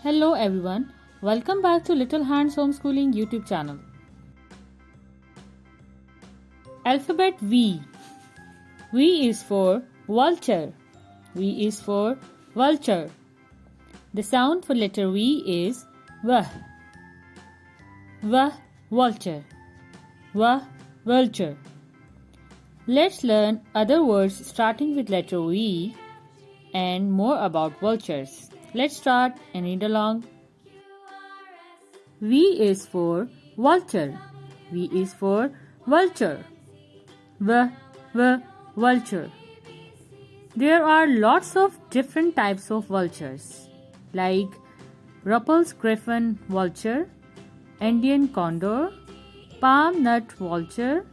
Hello everyone, welcome back to Little Hands Homeschooling YouTube channel. Alphabet V. V is for vulture. V is for vulture. The sound for letter V is V. V, vulture. V, vulture. Let's learn other words starting with letter V and more about vultures. Let's start and read along. V is for vulture. V is for vulture. V, vulture. There are lots of different types of vultures like Ruppel's griffon vulture, Indian condor, palm nut vulture,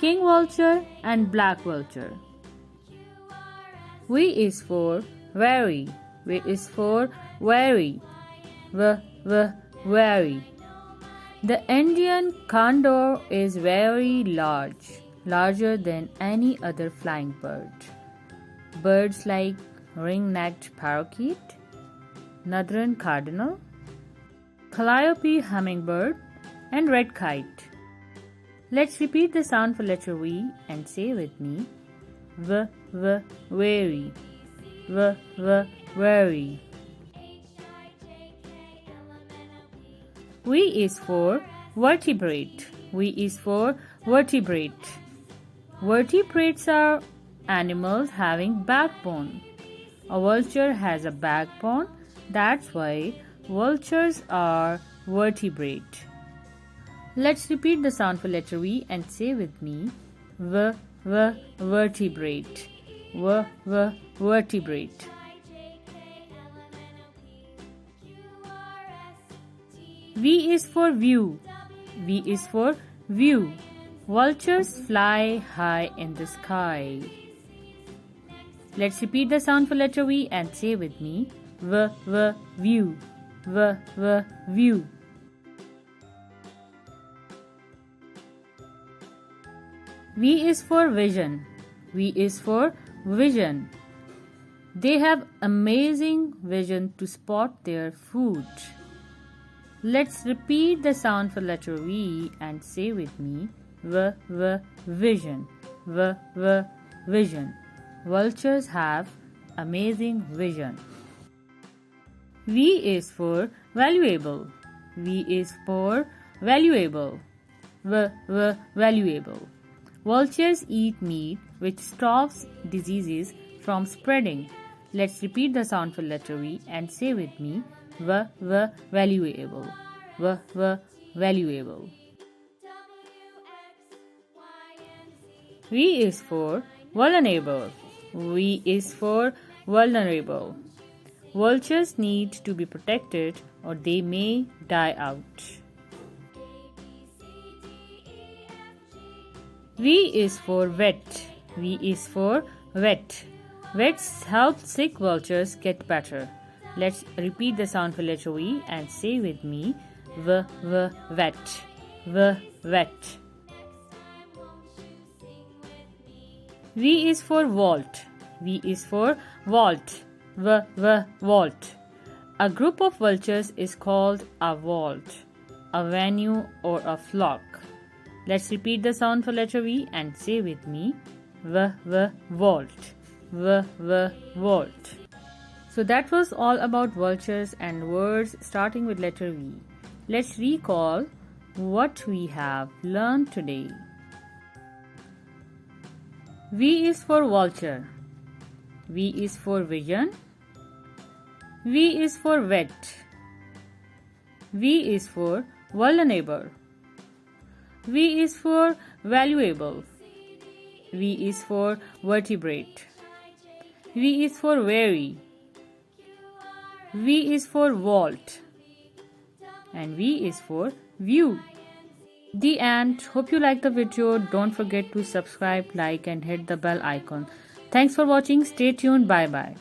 king vulture and black vulture. V is for very. V is for very. Very. The Indian condor is very large, larger than any other flying bird. Birds like ring-necked parakeet, northern cardinal, calliope hummingbird, and red kite. Let's repeat the sound for letter V and say with me, very. Very. V is for vertebrate. V is for vertebrate. Vertebrates are animals having backbone. A vulture has a backbone. That's why vultures are vertebrate. Let's repeat the sound for letter V and say with me, vertebrate. Vertebrate. V is for view. V is for view. Vultures fly high in the sky. Let's repeat the sound for letter V and say with me, view. View. V is for vision. V is for vision. They have amazing vision to spot their food. Let's repeat the sound for letter V and say with me, vision. Vision. Vultures have amazing vision. V is for valuable. V is for valuable. Valuable. Vultures eat meat which stops diseases from spreading. Let's repeat the sound for letter V and say with me, valuable. Valuable. V is for vulnerable. V is for vulnerable. Vultures need to be protected or they may die out. V is for vet. V is for vet. Vets help sick vultures get better. Let's repeat the sound for letter V and say with me, vet. Vet. V is for vault. V is for vault. Vault. A group of vultures is called a vault, a venue or a flock. Let's repeat the sound for letter V and say with me, vault. Vault. So that was all about vultures and words starting with letter V. Let's recall what we have learned today. V is for vulture. V is for vision. V is for vet. V is for vulnerable. V is for valuable. V is for vertebrate. V is for very. V is for vault. And V is for view. The end. Hope you liked the video. Don't forget to subscribe, like and hit the bell icon. Thanks for watching. Stay tuned. Bye bye.